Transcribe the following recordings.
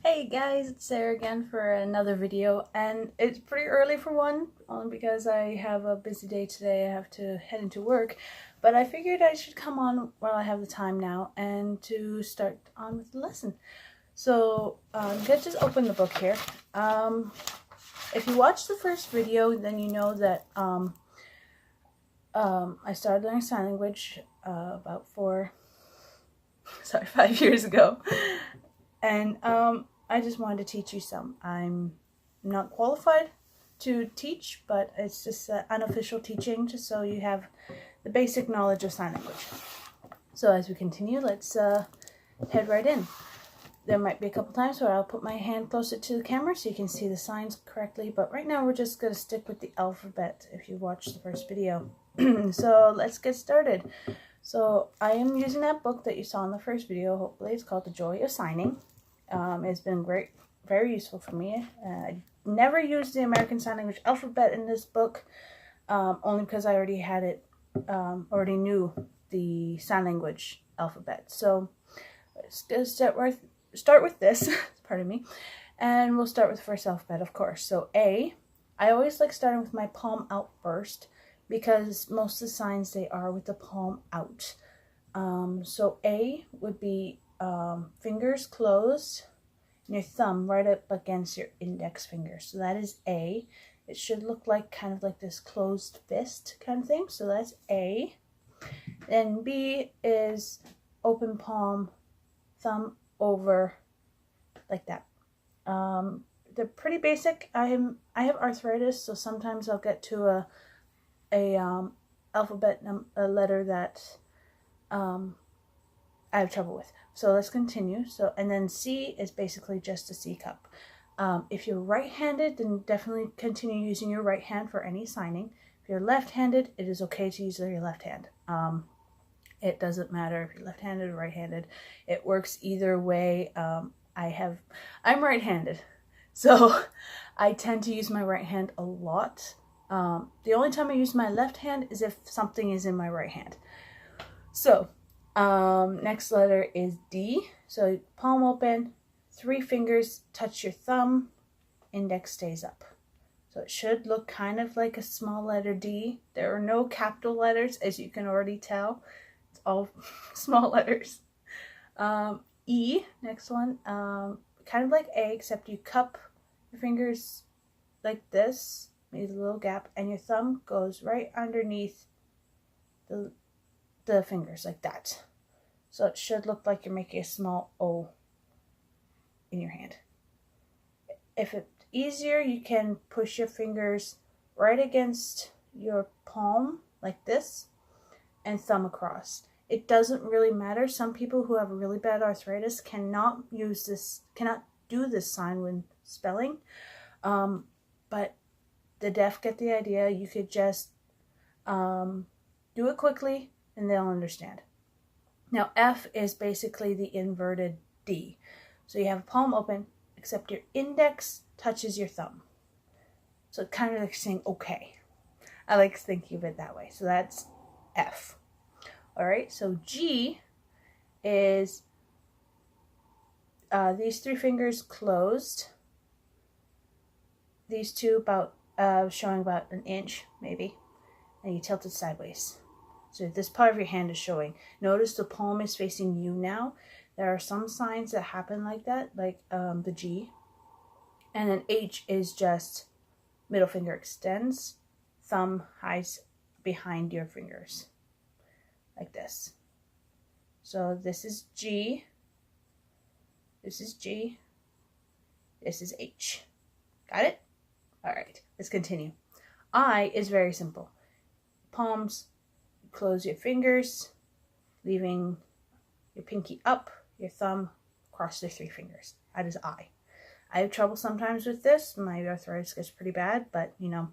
Hey guys, it's Sarah again for another video, and it's pretty early for one, only because I have a busy day today. I have to head into work, but I figured I should come on while I have the time now and to start on with the lesson. So let's just open the book here. If you watched the first video, then you know that I started learning sign language about 5 years ago, and I just wanted to teach you some. I'm not qualified to teach, but it's just unofficial teaching, just so you have the basic knowledge of sign language. So as we continue, let's head right in. There might be a couple times where I'll put my hand closer to the camera so you can see the signs correctly, but right now we're just going to stick with the alphabet if you watched the first video. So let's get started. So I am using that book that you saw in the first video. Hopefully it's called The Joy of Signing. It's been great, very useful for me. I never used the American Sign Language alphabet in this book, only because I already had it, already knew the sign language alphabet. So let's start with this, pardon me, and we'll start with the first alphabet, of course. So A, I always like starting with my palm out first, because most of the signs, they are with the palm out. So A would be fingers closed and your thumb right up against your index finger. So that is A. It should look like kind of like this closed fist kind of thing. So that's A. Then B is open palm, thumb over, like that. They're pretty basic. I have arthritis, so sometimes I'll get to a letter that I have trouble with. So let's continue. So, and then C is basically just a C cup. If you're right-handed, then definitely continue using your right hand for any signing. If you're left-handed, it is okay to use your left hand. It doesn't matter if you're left-handed or right-handed. It works either way. I'm right-handed, so I tend to use my right hand a lot. The only time I use my left hand is if something is in my right hand. So next letter is D. So palm open, 3 fingers touch your thumb, index stays up. So it should look kind of like a small letter D. There are no capital letters, as you can already tell. It's all small letters. E, next one, kind of like A, except you cup your fingers like this, maybe a little gap, and your thumb goes right underneath the fingers like that. So it should look like you're making a small O in your hand. If it's easier, you can push your fingers right against your palm like this and thumb across. It doesn't really matter. Some people who have really bad arthritis cannot do this sign when spelling. But the deaf get the idea. You could just do it quickly and they'll understand. Now F is basically the inverted D. So you have palm open, except your index touches your thumb. So it's kind of like saying okay. I like thinking of it that way. So that's F. Alright, so G is these 3 fingers closed. These two about showing about an inch, maybe. And you tilt it sideways. So this part of your hand is showing. Notice the palm is facing you now. There are some signs that happen like that, like the G. And then H is just middle finger extends, thumb hides behind your fingers, like this. So this is G, this is G, this is H. Got it? All right, let's continue. I is very simple. Palms, close your fingers, leaving your pinky up, your thumb across the 3 fingers. That is I. I have trouble sometimes with this. My arthritis gets pretty bad, but you know,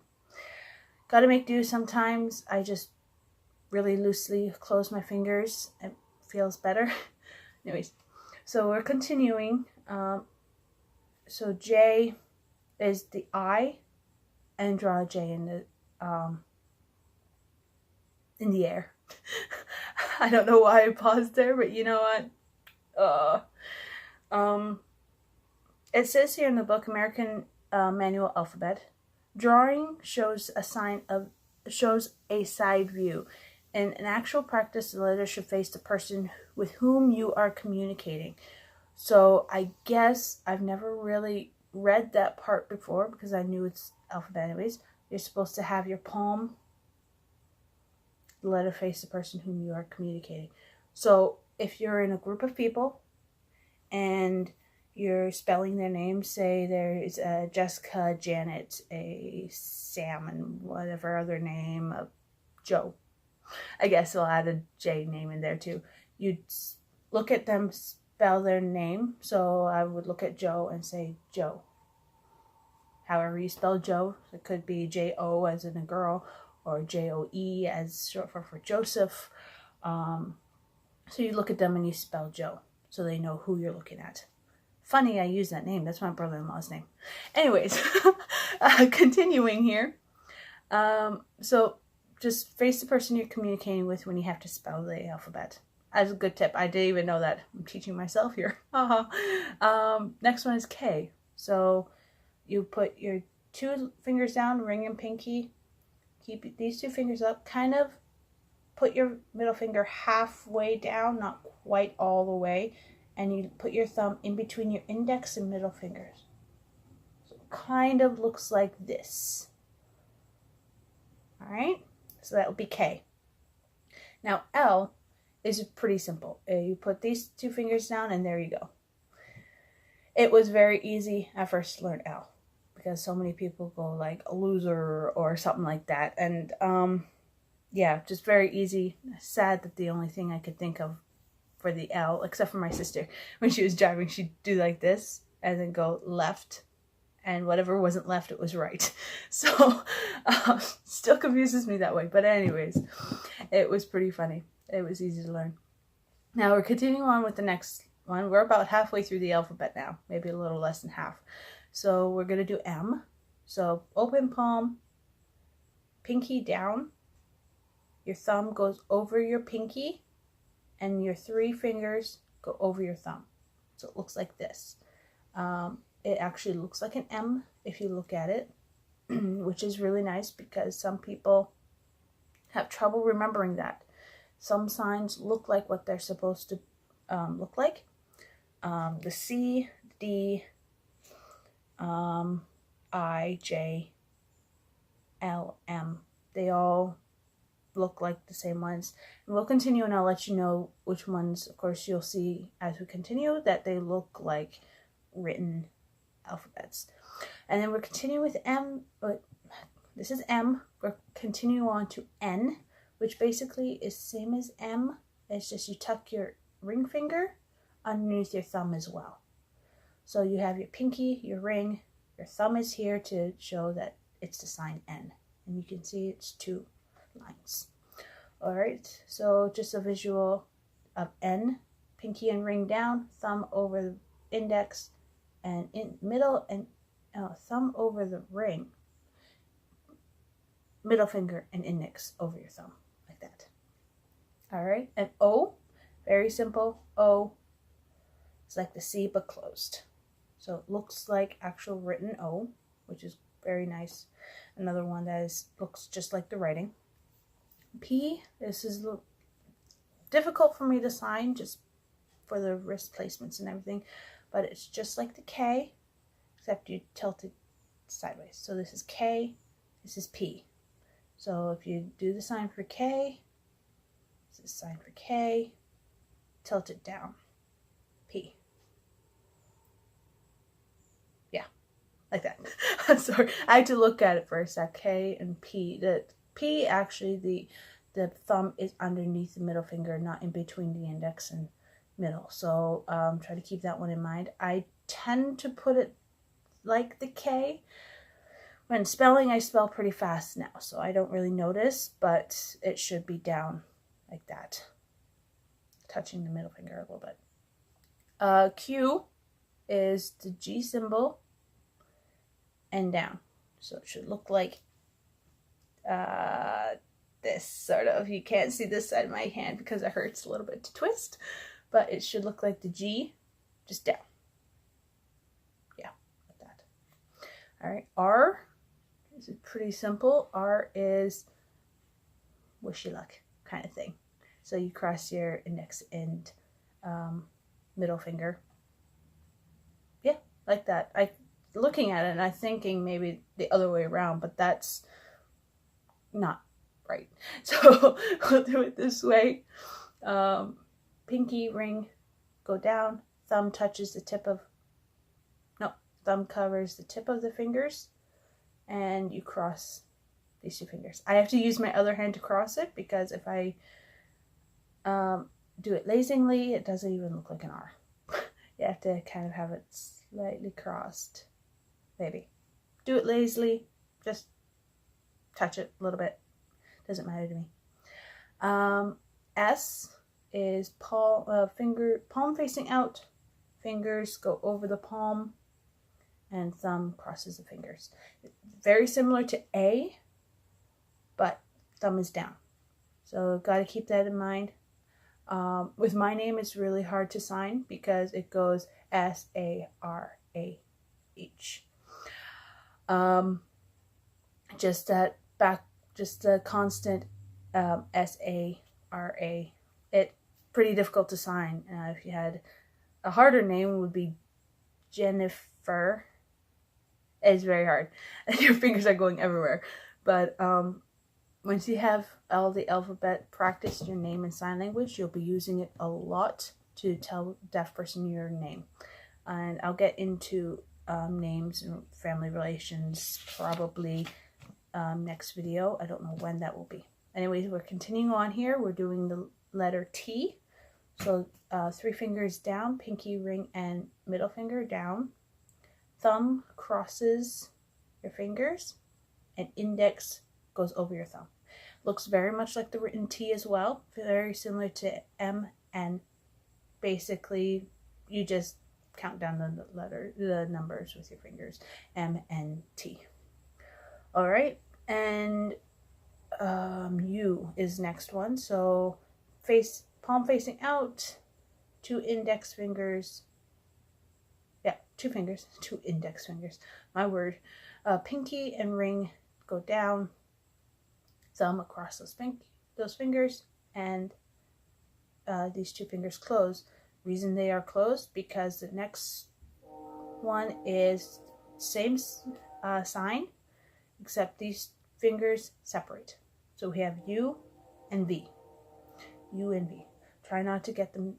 gotta make do sometimes. I just really loosely close my fingers. It feels better. Anyways, so we're continuing. So J is the I, and draw a J in the air. I don't know why I paused there, but you know what? It says here in the book, American Manual Alphabet, drawing shows a side view. In an actual practice, the letters should face the person with whom you are communicating. So I guess I've never really read that part before because I knew it's alphabet anyways. You're supposed to have your palm, the letter face the person whom you are communicating. So if you're in a group of people and you're spelling their names, say there's a Jessica, Janet, a Sam, and whatever other name, Joe. I guess I'll add a J name in there too. You'd look at them spell their name. So I would look at Joe and say Joe. However you spell Joe, it could be J-O as in a girl, or J-O-E as short for Joseph. So you look at them and you spell Joe, so they know who you're looking at. Funny, I use that name. That's my brother-in-law's name. Anyways, continuing here. So just face the person you're communicating with when you have to spell the alphabet. As a good tip. I didn't even know that. I'm teaching myself here. Next one is K. So you put your 2 fingers down, ring and pinky. Keep these 2 fingers up. Kind of put your middle finger halfway down, not quite all the way. And you put your thumb in between your index and middle fingers. So it kind of looks like this. Alright? So that would be K. Now L is pretty simple. You put these 2 fingers down and there you go. It was very easy at first to learn L because so many people go like a loser or something like that. And yeah, just very easy. Sad that the only thing I could think of for the L, except for my sister, when she was driving, she'd do like this and then go left. And whatever wasn't left, it was right. So, still confuses me that way. But anyways, it was pretty funny. It was easy to learn. Now we're continuing on with the next one. We're about halfway through the alphabet now. Maybe a little less than half. So we're going to do M. So open palm, pinky down. Your thumb goes over your pinky. And your 3 fingers go over your thumb. So it looks like this. It actually looks like an M if you look at it, which is really nice because some people have trouble remembering that. Some signs look like what they're supposed to look like. The C, D, I, J, L, M, they all look like the same ones. And we'll continue and I'll let you know which ones, of course, you'll see as we continue that they look like written alphabets. And then we're continuing with M, but this is M. We're continuing on to N, which basically is same as M. It's just you tuck your ring finger underneath your thumb as well. So you have your pinky, your ring, your thumb is here to show that it's the sign N. And you can see it's 2 lines. Alright, so just a visual of N, pinky and ring down, thumb over the index, and in middle, and thumb over the ring, middle finger and index over your thumb, like that. Alright, and O, very simple. O, it's like the C but closed. So it looks like actual written O, which is very nice. Another one that looks just like the writing. P, this is difficult for me to sign just for the wrist placements and everything, but it's just like the K, except you tilt it sideways. So this is K, this is P. So if you do the sign for K, this is sign for K, tilt it down, P. Yeah, like that. I'm sorry, I had to look at it first, that K and P. The P, actually, the thumb is underneath the middle finger, not in between the index and middle. So try to keep that one in mind. I tend to put it like the K. When spelling, I spell pretty fast now, so I don't really notice, but it should be down like that, touching the middle finger a little bit. Q is the G symbol and down. So it should look like this sort of. You can't see this side of my hand because it hurts a little bit to twist, but it should look like the G, just down. Yeah, right, R is pretty simple. R is wish you luck kind of thing. So you cross your index and middle finger. Yeah, like that. Looking at it and I'm thinking maybe the other way around, but that's not right. So we'll do it this way. Pinky ring, go down, thumb touches the tip of, no, thumb covers the tip of the fingers, and you cross these two fingers. I have to use my other hand to cross it because if I do it lazily, it doesn't even look like an R. You have to kind of have it slightly crossed. Maybe. Do it lazily, just touch it a little bit. Doesn't matter to me. S is palm facing out, fingers go over the palm, and thumb crosses the fingers. Very similar to A, but thumb is down. So got to keep that in mind. With my name, it's really hard to sign because it goes S-A-R-A-H. Just a constant S-A-R-A. It's pretty difficult to sign. If you had a harder name, it would be Jennifer. It's very hard. Your fingers are going everywhere. But once you have all the alphabet practiced your name in sign language, you'll be using it a lot to tell a deaf person your name. And I'll get into names and family relations probably next video. I don't know when that will be. Anyways, we're continuing on here. We're doing the letter T. So 3 fingers down, pinky, ring, and middle finger down. Thumb crosses your fingers, and index goes over your thumb. Looks very much like the written T as well. Very similar to M, and basically you just count down the numbers with your fingers. M, N, T. All right, and U is next one. So palm facing out, 2 index fingers. Yeah, 2 fingers, 2 index fingers. My word. Pinky and ring go down. Thumb across those fingers, and these 2 fingers close. Reason they are closed because the next one is same sign, except these fingers separate. So we have U and V. U and V. Try not to get them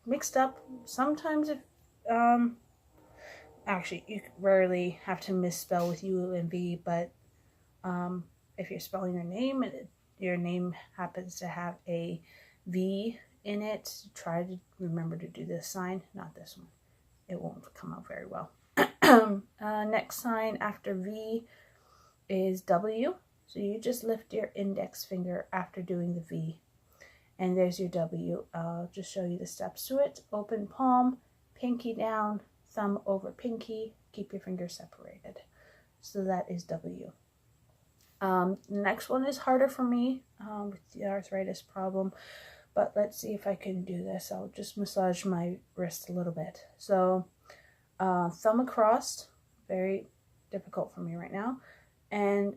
mixed up. Sometimes if actually you rarely have to misspell with U and V, but if you're spelling your name and your name happens to have a V in it, try to remember to do this sign, not this one. It won't come out very well. Next sign after V is W. So you just lift your index finger after doing the V. And there's your W. I'll just show you the steps to it. Open palm, pinky down, thumb over pinky, keep your fingers separated. So that is W. Next one is harder for me with the arthritis problem, but let's see if I can do this. I'll just massage my wrist a little bit. So thumb across, very difficult for me right now, and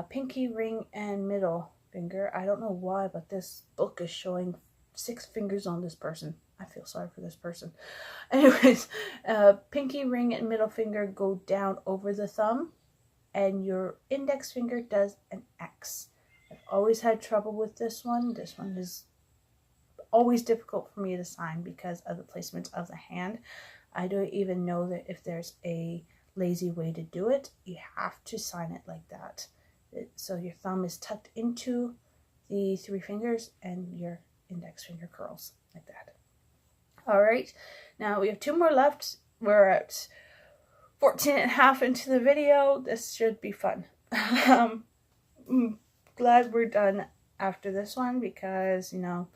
pinky, ring, and middle finger. I don't know why, but this book is showing 6 fingers on this person. I feel sorry for this person. Anyways, pinky, ring, and middle finger go down over the thumb, and your index finger does an X. I've always had trouble with this one. This one is always difficult for me to sign because of the placement of the hand. I don't even know that if there's a lazy way to do it. You have to sign it like that. So your thumb is tucked into the 3 fingers and your index finger curls like that. All right, now we have 2 more left. We're at 14 and a half into the video. This should be fun. I'm glad we're done after this one because, you know,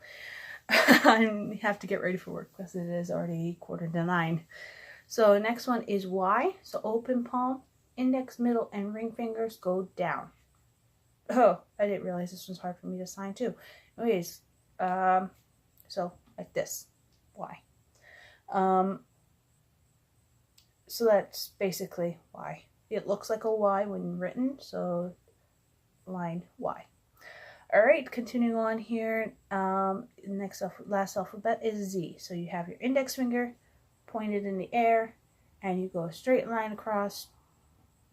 I have to get ready for work because it is already 8:45. So next one is Y. So open palm, index, middle, and ring fingers go down. Oh, I didn't realize this was hard for me to sign too. Anyways, so like this, Y. So that's basically Y. it looks like a Y when written, so line Y. All right, continuing on here, last alphabet is Z. So you have your index finger pointed in the air, and you go a straight line across,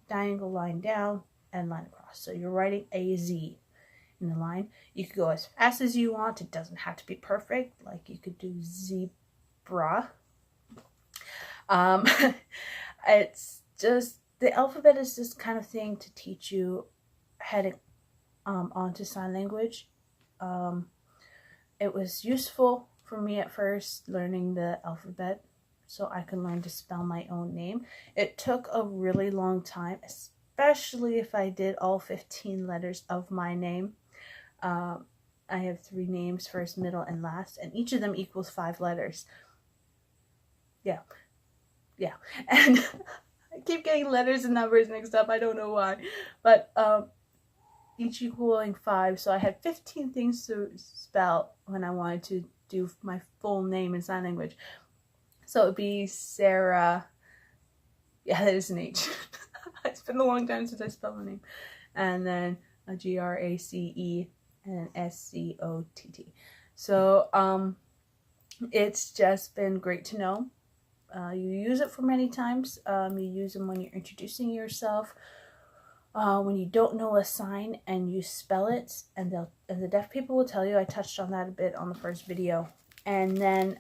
diagonal line down, and line across. So you're writing a Z in the line. You could go as fast as you want. It doesn't have to be perfect. Like you could do zebra. It's just, the alphabet is this kind of thing to teach you heading onto sign language. It was useful for me at first learning the alphabet so I can learn to spell my own name. It took a really long time, especially if I did all 15 letters of my name. I have 3 names, first, middle, and last, and each of them equals 5 letters. Yeah. And I keep getting letters and numbers mixed up. I don't know why. But each equaling 5, so I had 15 things to spell when I wanted to do my full name in sign language. So it'd be Sarah. Yeah, that is an H. It's been a long time since I spelled my name. And then a Grace and an Scott. So it's just been great to know. You use it for many times. You use them when you're introducing yourself. When you don't know a sign and you spell it, and the deaf people will tell you. I touched on that a bit on the first video. And then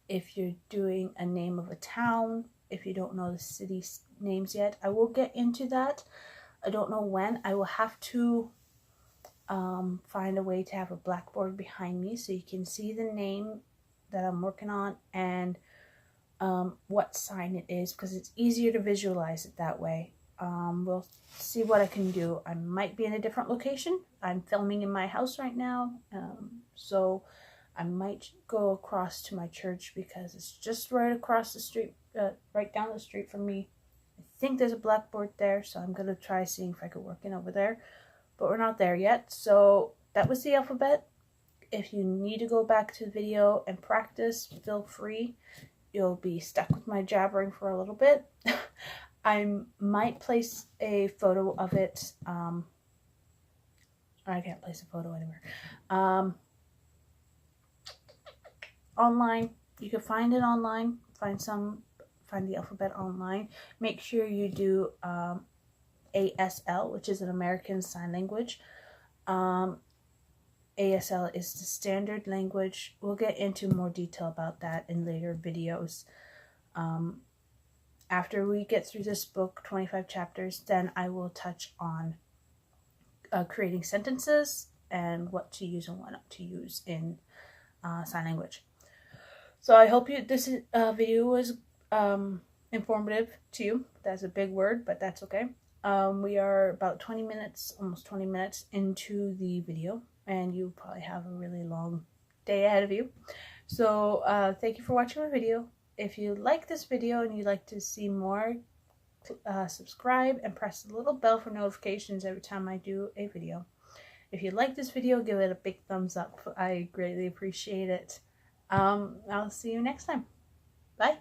if you're doing a name of a town, if you don't know the city names yet, I will get into that. I don't know when. I will have to find a way to have a blackboard behind me so you can see the name that I'm working on and what sign it is, because it's easier to visualize it that way. We'll see what I can do. I might be in a different location. I'm filming in my house right now, so I might go across to my church because it's just right across the street, right down the street from me. I think there's a blackboard there, so I'm going to try seeing if I could work in over there, but we're not there yet. So that was the alphabet. If you need to go back to the video and practice, feel free. You'll be stuck with my jabbering for a little bit. I might place a photo of it. I can't place a photo anywhere. Online. You can find it online. Find the alphabet online. Make sure you do ASL, which is an American Sign Language. ASL is the standard language. We'll get into more detail about that in later videos. After we get through this book, 25 chapters, then I will touch on creating sentences and what to use and what not to use in sign language. So I hope this video was informative to you. That's a big word, but that's okay. We are about 20 minutes, almost 20 minutes into the video, and you probably have a really long day ahead of you. So thank you for watching my video. If you like this video and you'd like to see more, subscribe and press the little bell for notifications every time I do a video. If you like this video, give it a big thumbs up. I greatly appreciate it. I'll see you next time. Bye.